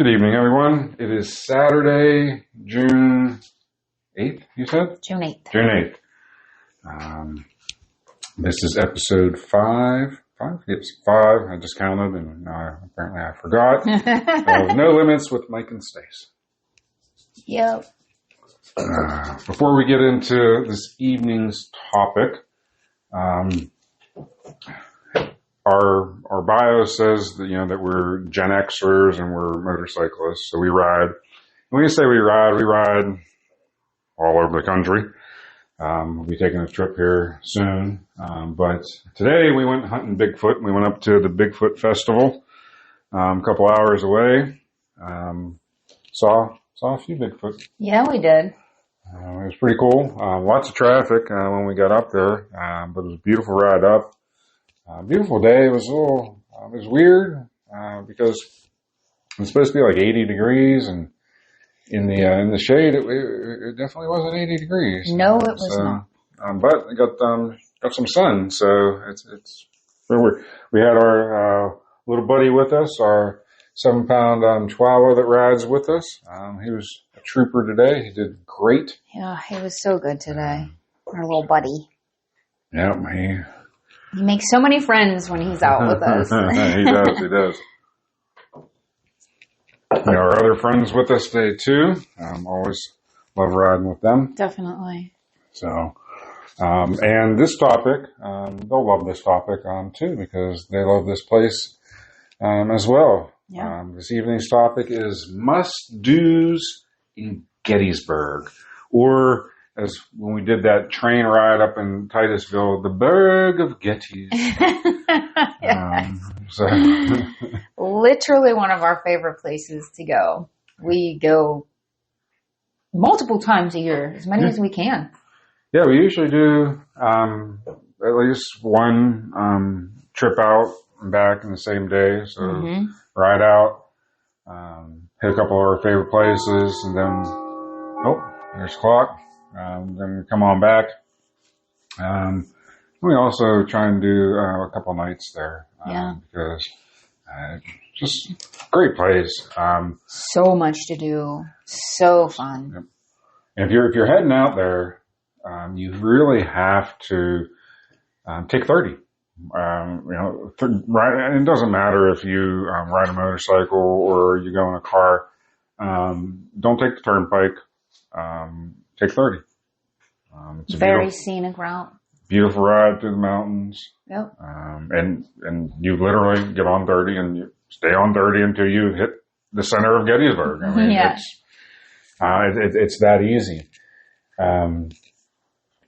Good evening, everyone. It is Saturday, June 8th, you said? June 8th. June 8th. This is episode 5. It's 5. I just counted and apparently I forgot. No Limits with Mike and Stace. Yep. Before we get into this evening's topic, our bio says that, that we're Gen Xers and we're motorcyclists, so we ride. When we say we ride all over the country. We'll be taking a trip here soon. But today we went hunting Bigfoot. We went up to the Bigfoot Festival, a couple hours away. Saw a few Bigfoot. Yeah, we did. It was pretty cool. Lots of traffic when we got up there, but it was a beautiful ride up. Beautiful day. It was it was weird because it was supposed to be like 80 degrees, and in the shade, it definitely wasn't 80 degrees. No, it was not. But it got some sun, so it's we had our little buddy with us, our 7-pound Chihuahua that rides with us. He was a trooper today. He did great. Yeah, he was so good today. Our little buddy. Yeah, He makes so many friends when he's out with us. He does. Our other friends with us today too. Always love riding with them. Definitely. So, and this topic, they'll love this topic too because they love this place as well. Yeah. This evening's topic is must-dos in Gettysburg, or as when we did that train ride up in Titusville, the Burg of Gettys. So literally one of our favorite places to go. We go multiple times a year, as many as we can. Yeah, we usually do at least one trip out and back in the same day. So ride out, hit a couple of our favorite places, and then there's the clock. Then we come on back. We also try and do a couple nights there because just great place. So much to do, so fun. Yep. And if you're heading out there, you really have to take 30. Right. It doesn't matter if you ride a motorcycle or you go in a car. Don't take the turnpike. Take 30. It's a very scenic route. Beautiful ride through the mountains. Yep. And you literally get on 30 and you stay on 30 until you hit the center of Gettysburg. I mean, it's that easy. When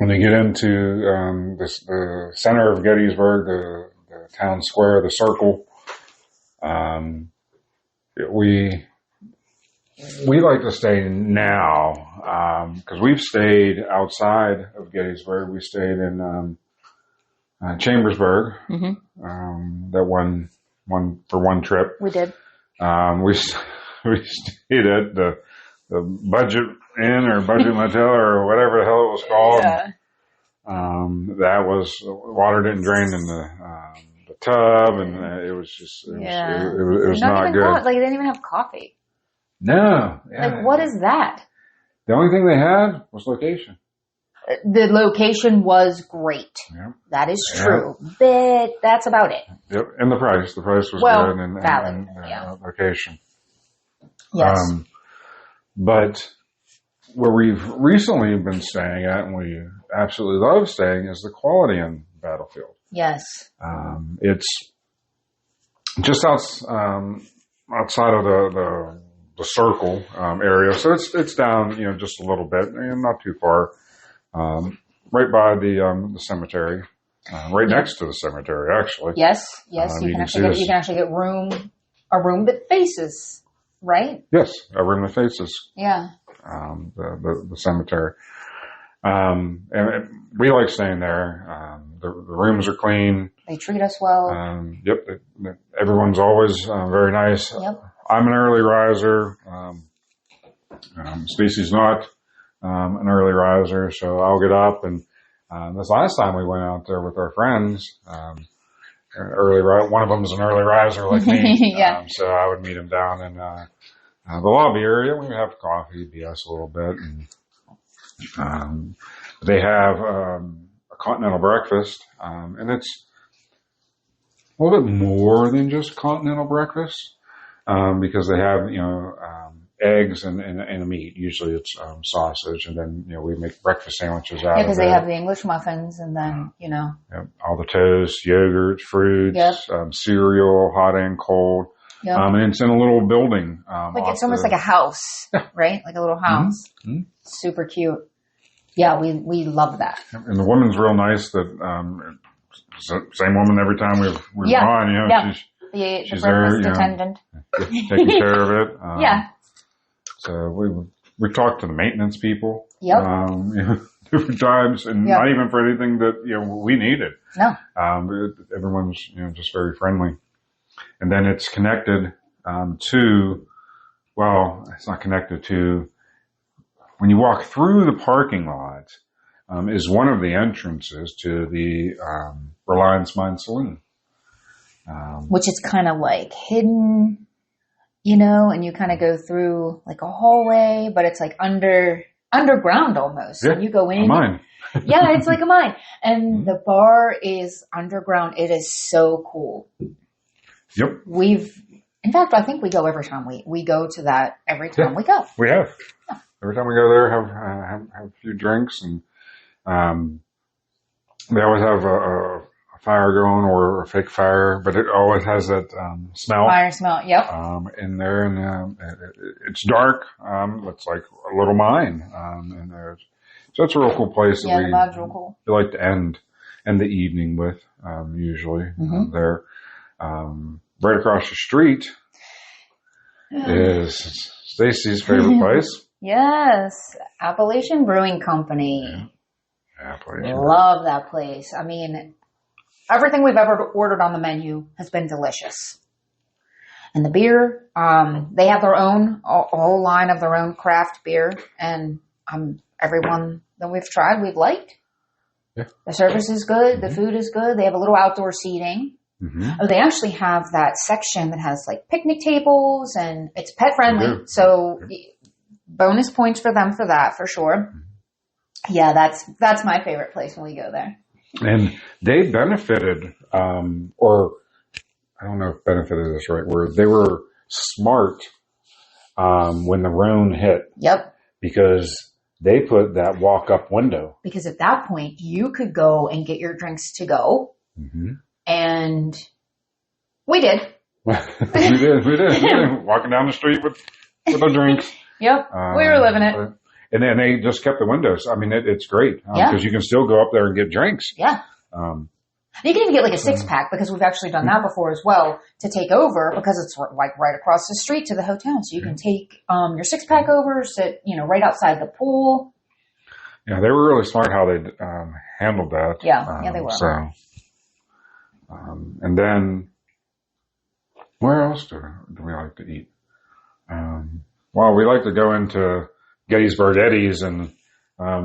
you get into the center of Gettysburg, the town square, the circle, we like to stay now because we've stayed outside of Gettysburg. We stayed in Chambersburg. That one trip. We did. We stayed at the Budget Inn or Budget Motel or whatever the hell it was called. Yeah. That was water didn't drain in the tub, and it was just it was not good. Like they didn't even have coffee. No. Yeah. Like, what is that? The only thing they had was location. The location was great. Yep. That is true. But that's about it. Yep. And the price. The price was good. And valid. Location. Yes. But where we've recently been staying at, and we absolutely love staying, is the Quality Inn Battlefield. Yes. It's just outside of the circle area, so it's down just a little bit, and not too far, right by the cemetery, right next to the cemetery actually. Yes. You can actually get a room that faces, right? Yes, a room that faces the cemetery, and we like staying there. The rooms are clean. They treat us well. Yep, everyone's always very nice. Yep. I'm an early riser. Stacey's not an early riser, so I'll get up. And this last time we went out there with our friends, one of them's an early riser like me. Yeah. So I would meet him down in The lobby area, we have coffee, BS a little bit. And, they have a continental breakfast, and it's a little bit more than just continental breakfast because they have, eggs and a meat. Usually it's sausage, and then, we make breakfast sandwiches out of it. Yeah, because they have the English muffins and then, Yep, all the toast, yogurt, fruits, Yep. Cereal, hot and cold. Yep. And it's in a little building. It's almost like a house, right? Like a little house. Mm-hmm. Super cute. Yeah, we love that. And the woman's real nice. That same woman every time we've gone. Yeah. She's the breakfast attendant, taking care of it. Yeah. So we talked to the maintenance people. Yep. Different times, and not even for anything that we needed. No. Everyone's just very friendly, and then it's connected to. Well, it's not connected to. When you walk through the parking lot, is one of the entrances to the Reliance Mine Saloon. Which is kind of like hidden, and you kind of go through like a hallway, but it's like underground almost. Yeah, and you go in. A mine. Yeah, it's like a mine. And the bar is underground. It is so cool. Yep. In fact, I think we go every time we go to that every time we go. We have. Yeah. Every time we go there, have a few drinks, and they always have a fire going or a fake fire, but it always has that smell. Fire smell, yep. In there, and it's dark. It's like a little mine in there. So it's a real cool place. Yeah, the vibe's real cool. We like to end the evening with usually there. Right across the street is Stacy's favorite place. Yes, Appalachian Brewing Company. Yeah. Appalachian. Love that place. I mean, everything we've ever ordered on the menu has been delicious. And the beer, they have their own, a whole line of their own craft beer. And everyone that we've tried, we've liked. Yeah. The service is good. The food is good. They have a little outdoor seating. Oh, they actually have that section that has like picnic tables and it's pet friendly. So bonus points for them for that, for sure. Yeah, that's my favorite place when we go there. And they benefited, or I don't know if benefited is the right word. They were smart when the Rhone hit. Yep. Because they put that walk-up window. Because at that point, you could go and get your drinks to go. And we did. we did. Walking down the street with our drinks. Yep. We were living it. And then they just kept the windows. I mean, it's great. Because you can still go up there and get drinks. Yeah. You can even get like a 6-pack because we've actually done that before as well to take over because it's like right across the street to the hotel. So you can take your 6-pack over, sit, right outside the pool. Yeah, they were really smart how they handled that. Yeah, they were. So, and then where else do we like to eat? Well, we like to go into Gettysburg Eddie's and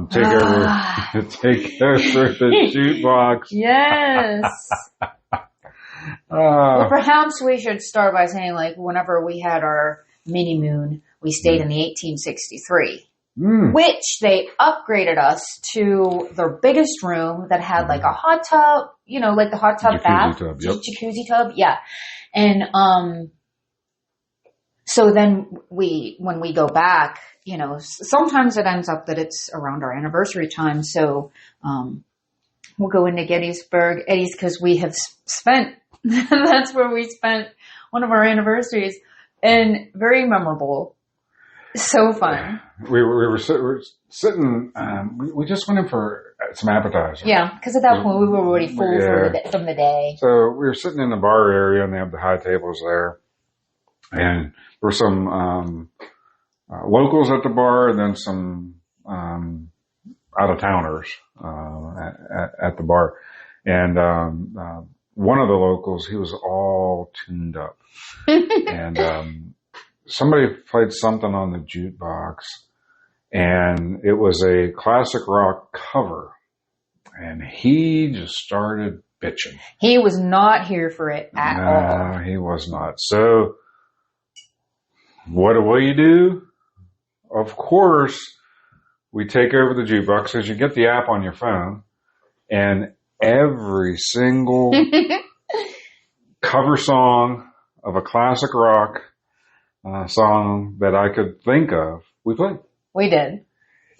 take over the jukebox. Yes. Well, perhaps we should start by saying, like, whenever we had our mini moon, we stayed in the 1863, which they upgraded us to their biggest room that had like a hot tub, like the hot tub bath, jacuzzi tub, yeah. And so then when we go back, sometimes it ends up that it's around our anniversary time. So, we'll go into Gettysburg, Eddie's, because we have spent, that's where we spent one of our anniversaries, and very memorable. So fun. We were sitting, we just went in for some appetizers. Yeah, because at that point we were already full from the day. So we were sitting in the bar area and they have the high tables there. And there were some locals at the bar and then some out-of-towners at the bar. And one of the locals, he was all tuned up. And somebody played something on the jukebox, and it was a classic rock cover. And he just started bitching. He was not here for it at all. He was not. So what do we do? Of course, we take over the jukebox because you get the app on your phone, and every single cover song of a classic rock song that I could think of, we played. We did.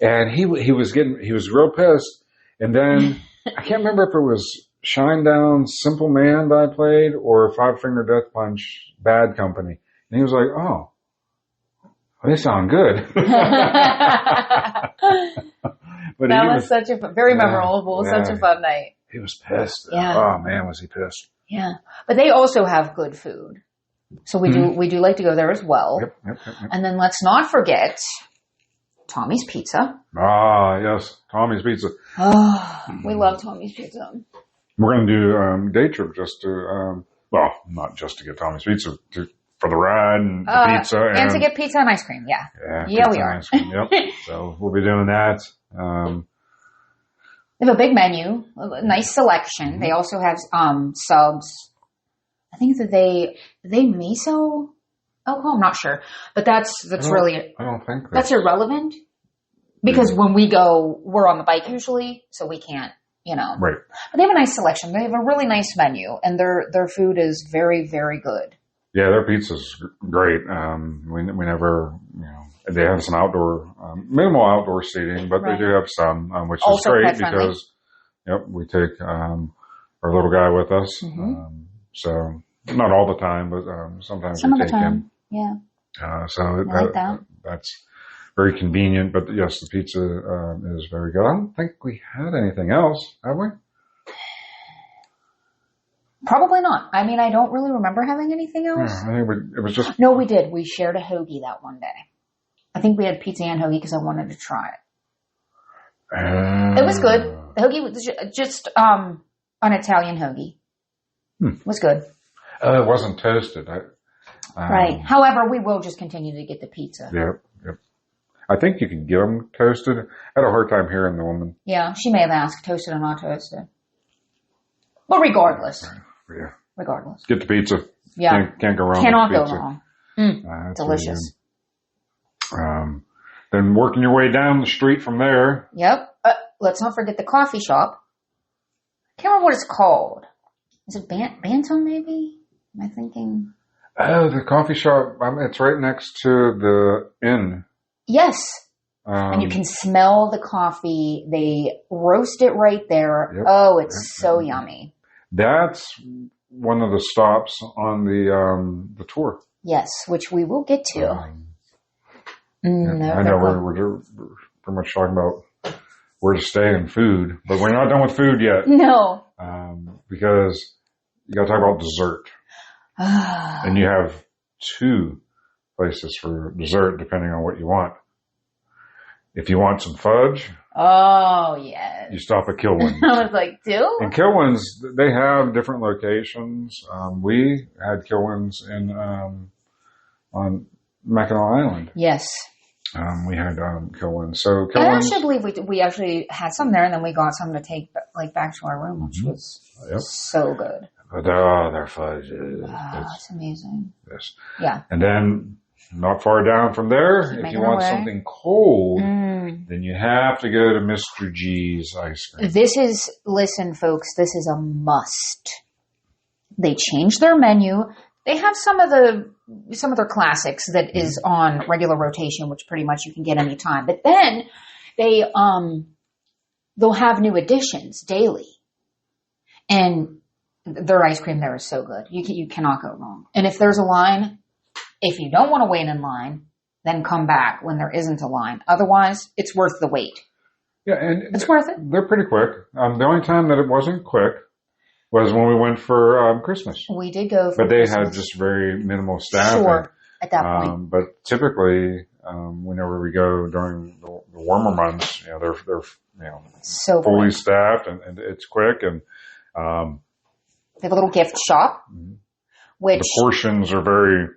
And he was real pissed. And then I can't remember if it was Shinedown Simple Man that I played or Five Finger Death Punch Bad Company. And he was like, oh, they sound good. But that was such a very memorable, such a fun night. He was pissed. Yeah. Oh man, was he pissed. Yeah. But they also have good food. So we do like to go there as well. Yep. And then let's not forget Tommy's Pizza. Ah, yes. Tommy's Pizza. Oh, we love Tommy's Pizza. We're going to do a day trip just to, well, not just to get Tommy's Pizza, for the ride and the pizza. And to get pizza and ice cream, yeah. Yeah, we are. Ice cream, yep. So we'll be doing that. They have a big menu, a nice selection. Mm-hmm. They also have subs. I think that they may sell alcohol. I'm not sure, but that's really. I don't think that's irrelevant because when we go, we're on the bike usually, so we can't, Right. But they have a nice selection. They have a really nice menu, and their food is very, very good. Yeah, their pizza's great. We never, they have some outdoor, minimal outdoor seating, but they do have some, which also is great because, we take our little guy with us. Mm-hmm. So not all the time, but sometimes we take him. Yeah. So that's very convenient. But yes, the pizza is very good. I don't think we had anything else, have we? Probably not. I mean, I don't really remember having anything else. I think it was just... No, we did. We shared a hoagie that one day. I think we had pizza and hoagie because I wanted to try it. It was good. The hoagie was just an Italian hoagie. It was good. It wasn't toasted. Right. However, we will just continue to get the pizza. Yep. I think you can get them toasted. I had a hard time hearing the woman. Yeah, she may have asked toasted or not toasted. But regardless. Yeah. Regardless. Get the pizza. Yeah. Can't go wrong Cannot with go pizza. wrong. Delicious. Then working your way down the street from there. Yep. Let's not forget the coffee shop. I can't remember what it's called. Is it Bantam maybe? Am I thinking? Oh, the coffee shop. It's right next to the inn. Yes. And you can smell the coffee. They roast it right there. Yep. Oh, it's so yummy. That's one of the stops on the tour. Yes, which we will get to. I know we're pretty much talking about where to stay and food, but we're not done with food yet. No. Because you got to talk about dessert. And you have 2 places for dessert depending on what you want. If you want some fudge. Oh, yes. You stop at Kilwins. I was like, And Kilwins, they have different locations. We had Kilwins on Mackinac Island. Yes. We had Kilwins. So Kilwins. I actually believe we actually had some there, and then we got some to take back to our room, which was so good. But their fudge is it's amazing. Yes. Yeah. And then not far down from there, if you want something cold, then you have to go to Mr. G's ice cream. Listen, folks, this is a must. They changed their menu. They have some of their classics that is on regular rotation, which pretty much you can get anytime. But then they'll have new additions daily. And their ice cream there is so good. You cannot go wrong. And if there's a line, if you don't want to wait in line, then come back when there isn't a line. Otherwise, it's worth the wait. Yeah, and it's worth it. They're pretty quick. The only time that it wasn't quick was when we went for Christmas. We did go for But they Christmas. had just very minimal staffing. Sure, at that point. But typically, whenever we go during the warmer months, they're so fully quick. staffed and it's quick and they have a little gift shop, which the portions are very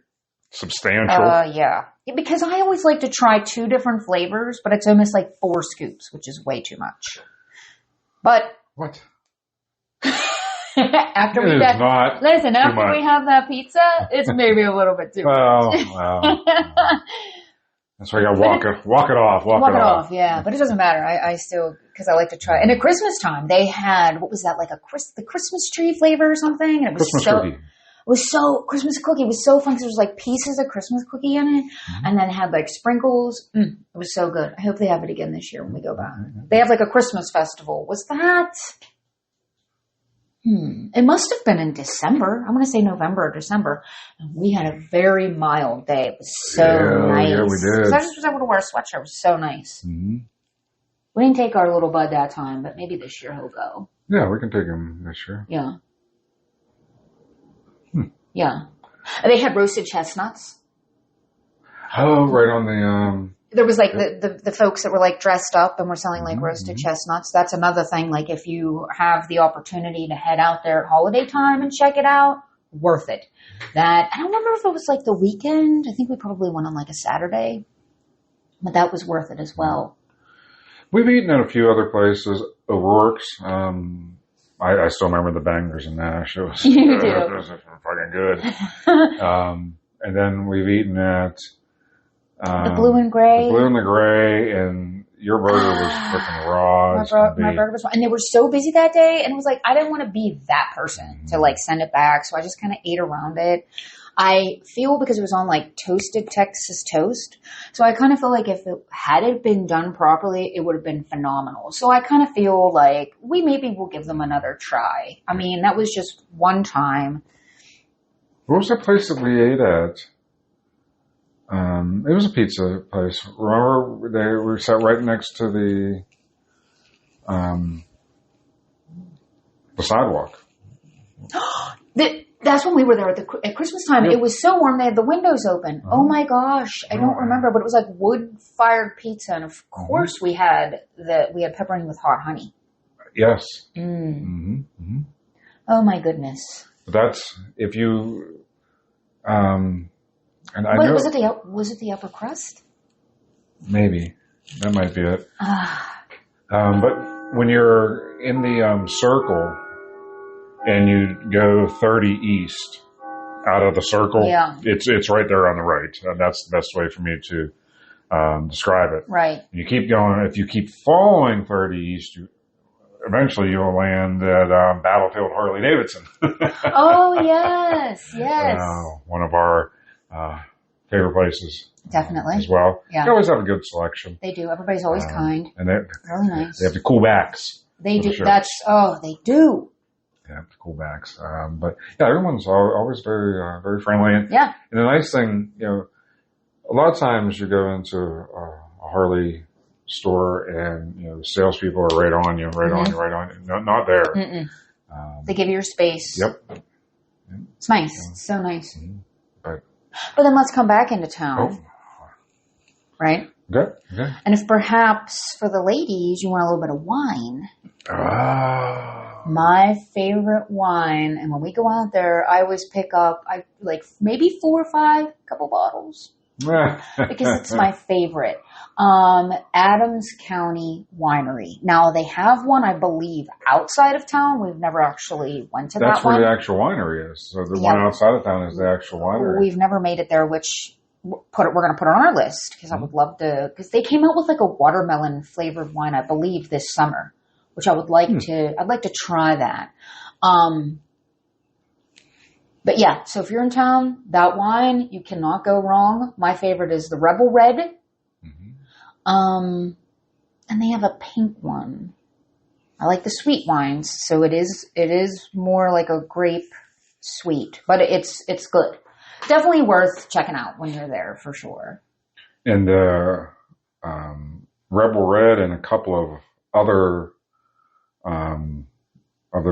substantial. Yeah. Because I always like to try 2 different flavors, but it's almost like 4 scoops, which is way too much. But what? after It is not listen, after much. we have that pizza, it's maybe a little bit too much. Well. That's why you gotta walk it off. Walk it off. Yeah. But it doesn't matter. I still, because I like to try. And at Christmas time, they had, what was that, like the Christmas tree flavor or something? And it was Christmas cookie. Christmas cookie was so fun because there was like pieces of Christmas cookie in it, and then it had like sprinkles. It was so good. I hope they have it again this year when we go back. They have like a Christmas festival. Was that? It must have been in December. I'm going to say November or December. And we had a very mild day. It was so nice. Yeah, we did. So I just was able to wear a sweatshirt. It was so nice. Mm-hmm. We didn't take our little bud that time, but maybe this year he'll go. Yeah, we can take him this year. Yeah. Yeah. They had roasted chestnuts. Oh, right on the There was like the folks that were like dressed up and were selling like roasted chestnuts. That's another thing. Like if you have the opportunity to head out there at holiday time and check it out, worth it. That, I don't remember if it was like the weekend. I think we probably went on like a Saturday, but that was worth it as well. We've eaten at a few other places. O'Rourke's. I still remember the bangers in Nash. It was, You do. It was fucking good. And then we've eaten at The Blue and Gray. The Blue and the Gray, and your burger was freaking raw. My burger was raw. And they were so busy that day, and it was like, I didn't want to be that person to like send it back, so I just kind of ate around it. I feel because it was on like toasted Texas toast. So I kind of feel like if it had it been done properly, it would have been phenomenal. So I kind of feel like we maybe will give them another try. I mean, that was just one time. What was that place that we ate at? It was a pizza place. Remember we sat right next to the sidewalk. That's when we were there at Christmas time. Yep. It was so warm. They had the windows open. Oh my gosh. I don't remember, but it was like wood-fired pizza. And of course we had pepperoni with hot honey. Yes. Oh my goodness. That's, if you, and I know. Was it the upper crust? Maybe. That might be it. But when you're in the circle, and you go 30 east out of the circle, it's right there on the right. And that's the best way for me to describe it. Right. You keep going. If you keep following 30 east, eventually you'll land at Battlefield Harley-Davidson. Oh, yes. One of our favorite places. Definitely. As well. Yeah. They always have a good selection. They do. Everybody's always kind. And they're really nice. They have the cool backs. They do. They do. Yeah, cool backs. But yeah, everyone's always very friendly. And the nice thing, a lot of times you go into a Harley store and, the salespeople are right on you. Not there. They give you your space. Yep. It's nice. Yeah. It's so nice. But then let's come back into town. Right? Okay. And if perhaps for the ladies, you want a little bit of wine. My favorite wine, and when we go out there, I always pick up maybe 4 or 5, couple bottles, because it's my favorite. Adams County Winery. Now they have one, I believe, outside of town. We've never actually went to that one. That's where the actual winery is. So the one outside of town is the actual winery. We've never made it there, which we're going to put on our list because I would love to. Because they came out with like a watermelon flavored wine, I believe, this summer, which I would like to. I'd like to try that. But yeah, so if you're in town, that wine, you cannot go wrong. My favorite is the Rebel Red. And they have a pink one. I like the sweet wines, so it is more like a grape sweet, but it's good. Definitely worth checking out when you're there for sure. And the Rebel Red and a couple of other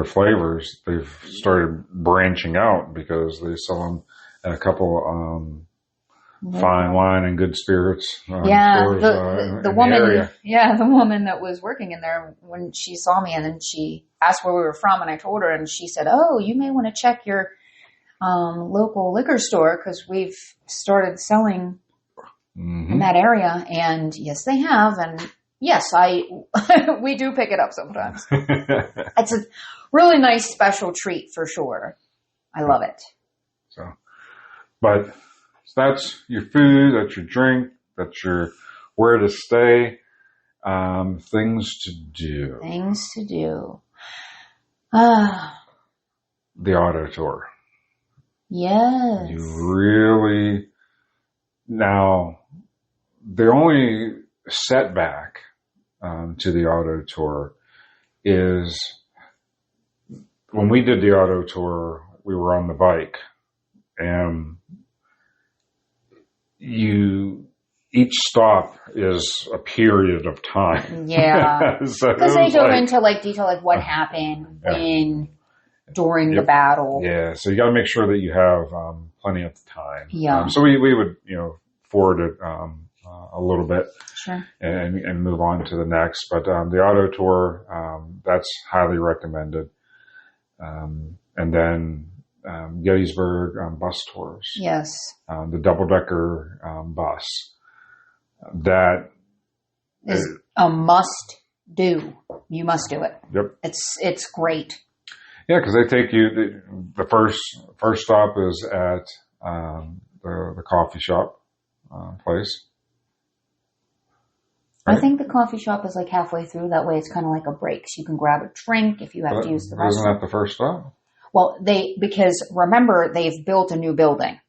flavors, they've started branching out because they sell them at a couple fine wine and good spirits. Stores, the woman, the woman that was working in there, when she saw me and then she asked where we were from, and I told her, and she said, "Oh, you may want to check your local liquor store because we've started selling in that area." And yes, they have, and Yes, we do pick it up sometimes. It's a really nice special treat for sure. I love it. But that's your food, that's your drink, that's your where to stay, things to do. Things to do. The auto tour. Yes. You really, now, the only setback to the auto tour is when we did the auto tour, we were on the bike, and each stop is a period of time. Yeah. So because they go into like detail, like what happened when, during the battle. Yeah. So you got to make sure that you have plenty of time. Yeah. So we would, forward it a little bit. Sure. And move on to the next. But the auto tour, that's highly recommended. And then Gettysburg bus tours. Yes. The double-decker bus. That is a must do. You must do it. Yep. It's great. Yeah, because they take you. The first stop is at the coffee shop place. Right? I think the coffee shop is like halfway through. That way, it's kind of like a break, so you can grab a drink if you have to use the restroom. Isn't that the first stop? Well, because remember they've built a new building,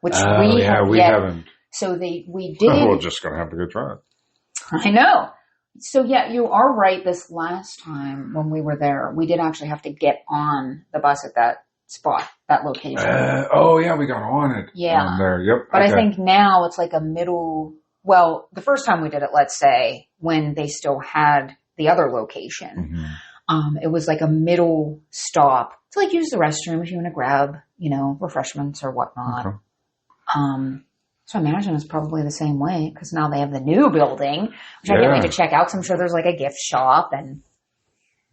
which we haven't. So we did. We're just gonna have to go try it. I know. So yeah, you are right. This last time when we were there, we did actually have to get on the bus at that spot, that location. We got on it. Yeah. There. Yep. But I think now it's like a middle. Well, the first time we did it, let's say, when they still had the other location, it was like a middle stop to like use the restroom if you want to grab, refreshments or whatnot. Okay. So I imagine it's probably the same way because now they have the new building, which I can't wait to check out. So I'm sure there's like a gift shop and.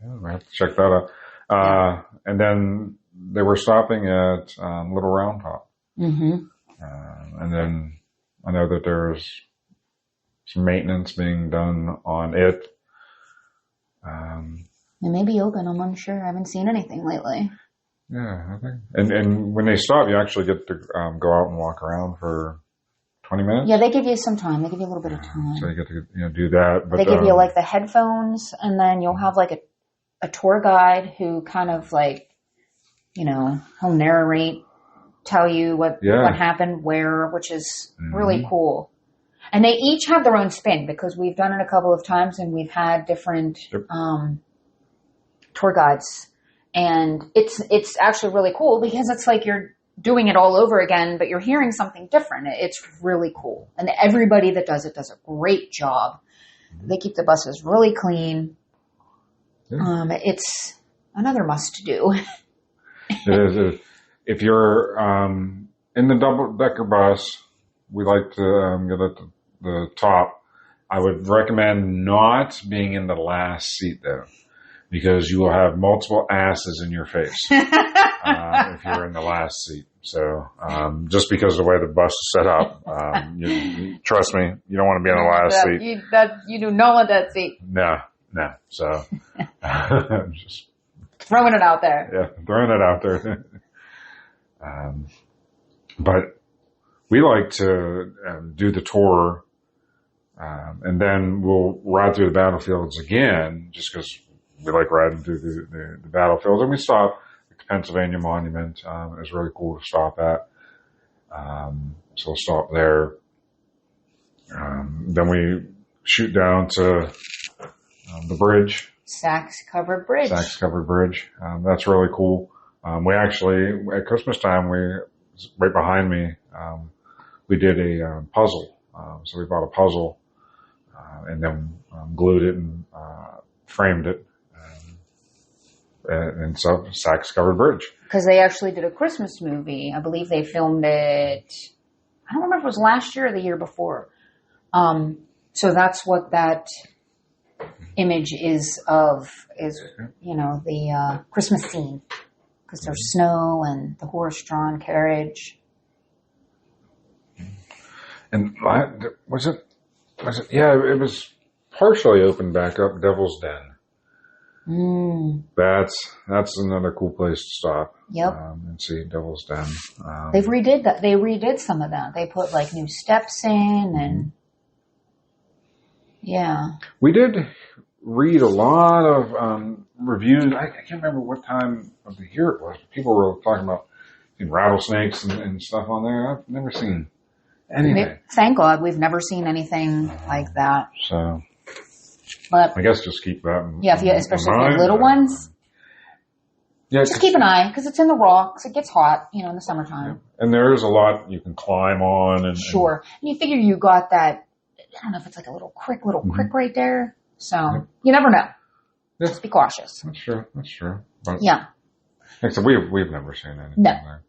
Yeah, we have to check that out. And then they were stopping at Little Round Top. And then I know that there's some maintenance being done on it. It may be open. I'm unsure. I haven't seen anything lately. Yeah, I think. And when they stop, you actually get to go out and walk around for 20 minutes. Yeah, they give you some time. They give you a little bit of time. So you get to do that. But they give you like the headphones, and then you'll have like a tour guide who kind of like, he'll narrate, tell you what happened where, which is really cool. And they each have their own spin because we've done it a couple of times and we've had different tour guides. And it's actually really cool because it's like you're doing it all over again, but you're hearing something different. It's really cool. And everybody that does it does a great job. They keep the buses really clean. Yeah. It's another must do. It is. If you're in the double-decker bus, we like to get at the top. I would recommend not being in the last seat, though, because you will have multiple asses in your face if you're in the last seat. So just because of the way the bus is set up, you trust me, you don't want to be in the last seat. You do not want that seat. No. So just throwing it out there. Yeah, throwing it out there. But we like to do the tour, and then we'll ride through the battlefields again, just because we like riding through the battlefields. And we stop at the Pennsylvania Monument. It's really cool to stop at. So we'll stop there. Then we shoot down to the bridge. Sachs-covered bridge. That's really cool. We actually, at Christmas time, right behind me, we did a puzzle. So we bought a puzzle and then glued it and framed it. And so Sachs-covered bridge. Because they actually did a Christmas movie. I believe they filmed it, I don't remember if it was last year or the year before. So that's what that image is of, the Christmas scene. Because there's snow and the horse-drawn carriage. And was it? Yeah, it was partially opened back up, Devil's Den. Mm. That's another cool place to stop. Yep. And see Devil's Den. They've redid that. They redid some of that. They put like new steps in and yeah. We did read a lot of reviews. I can't remember what time of the year it was. But people were talking about rattlesnakes and stuff on there. I've never seen anything. Thank God we've never seen anything like that. So, but I guess just keep that. Especially if you have little ones. Yeah, just keep an eye because it's in the rocks. It gets hot, in the summertime. Yeah. And there's a lot you can climb on. And you figure you got that. I don't know if it's like a little creek right there. So you never know. Yeah. Just be cautious. That's true. But, yeah. Except we've never seen anything there.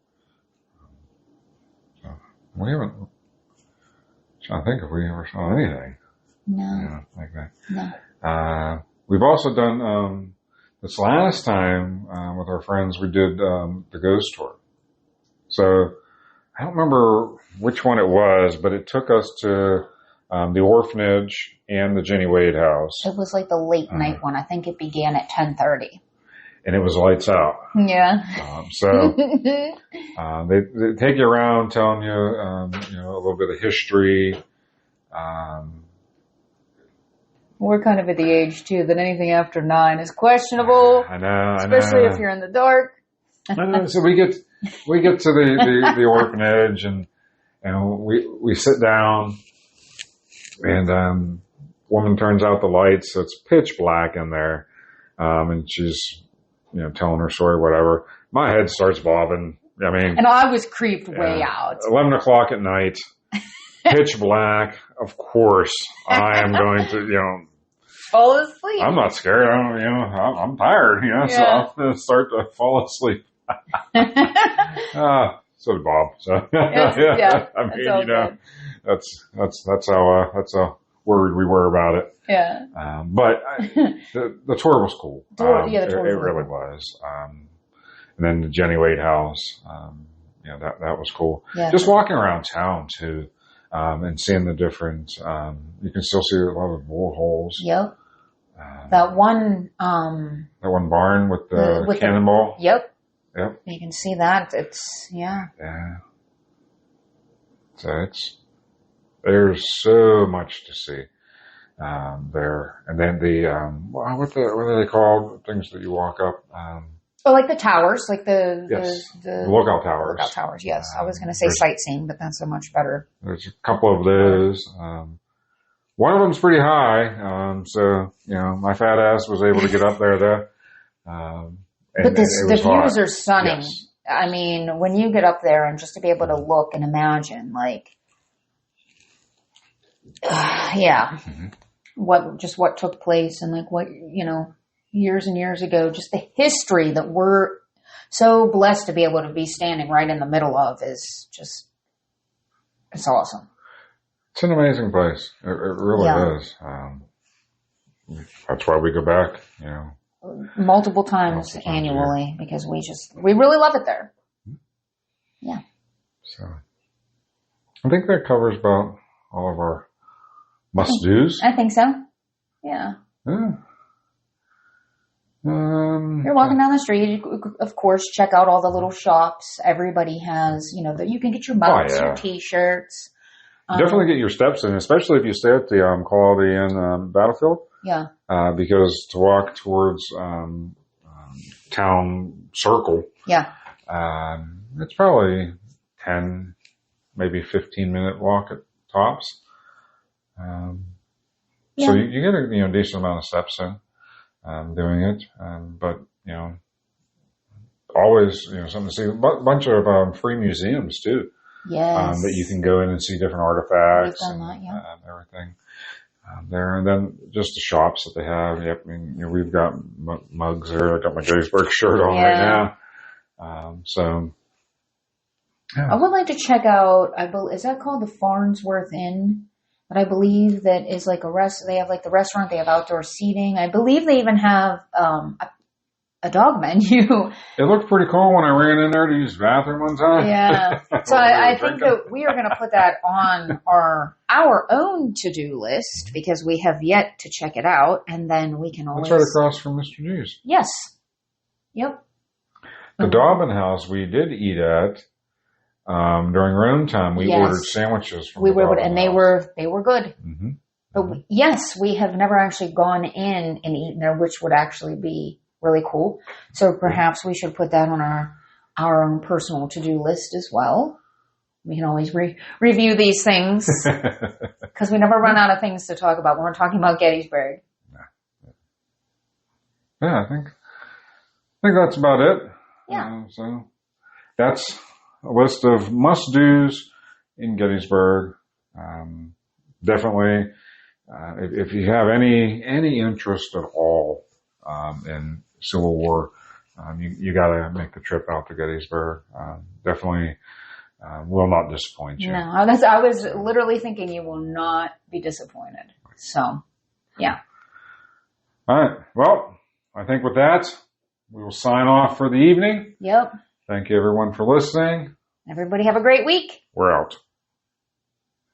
So we haven't. I'm trying to think if we ever saw anything. No. Like that. No. We've also done this last time with our friends. We did the ghost tour. So I don't remember which one it was, but it took us to the orphanage and the Jenny Wade house. It was like the late night one. I think it began at 10:30. And it was lights out. Yeah. So they take you around, telling you, a little bit of history. We're kind of at the age too that anything after 9 is questionable. I know, especially if you're in the dark. I know. So we get to the orphanage and we sit down and woman turns out the lights, so it's pitch black in there, and she's telling her story, whatever. My head starts bobbing. And I was creeped way out. 11 o'clock at night, pitch black. Of course, I am going to, fall asleep. I'm not scared. I'm tired, so I'm going to start to fall asleep. So did Bob. So that's how worried we were about it. Yeah. But the tour was cool. The tour it really was. And then the Jenny Wade house, that was cool. Yeah. Just walking around town too, and seeing the different, you can still see a lot of bullet holes. Yep. That one barn with the cannonball. Yep. Yep. You can see that. Yeah. So there's so much to see there. And then what are they called? Things that you walk up. Like the towers, like the lookout towers. Lookout towers, yes. I was going to say sightseeing, but that's so much better. There's a couple of those. One of them's pretty high, so my fat ass was able to get up there though. But the views are stunning. Yes. When you get up there and just to be able to look and imagine, what took place and what years and years ago, just the history that we're so blessed to be able to be standing right in the middle of is just, it's awesome. It's an amazing place. It really is. That's why we go back, multiple times annually because we really love it there. Yeah. So I think that covers about all of our must-dos. I think so. Yeah. You're walking down the street, of course, check out all the little shops. Everybody has, you can get your mugs, your t-shirts. Definitely get your steps in, especially if you stay at the Quality Inn Battlefield. Yeah. Because to walk towards Town Circle, it's probably 10, maybe 15-minute walk at tops. So you get a decent amount of steps in doing it, but always something to see. A bunch of free museums too. Yes. That you can go in and see different artifacts and everything there, and then just the shops that they have. Yep, we've got mugs there. I got my Gettysburg shirt on right now. I would like to check out. Is that called the Farnsworth Inn? But I believe that is like a rest. They have like the restaurant. They have outdoor seating. I believe they even have a a dog menu. It looked pretty cool when I ran in there to use the bathroom one time. Yeah. So I think that we are going to put that on our own to-do list because we have yet to check it out, and then we can always... That's right across from Mr. G's. Yes. Yep. The Dobbin House we did eat at during Rome time. We ordered sandwiches from the Dobbin and House. they were good. Mm-hmm. But we have never actually gone in and eaten there, which would actually be really cool. So perhaps we should put that on our own personal to-do list as well. We can always review these things because we never run out of things to talk about when we're talking about Gettysburg. Yeah, I think that's about it. Yeah. So that's a list of must-dos in Gettysburg. Definitely, if you have any interest at all in Civil War, you got to make the trip out to Gettysburg. Definitely will not disappoint you. No, I was literally thinking you will not be disappointed. So, yeah. All right. Well, I think with that, we will sign off for the evening. Yep. Thank you, everyone, for listening. Everybody have a great week. We're out.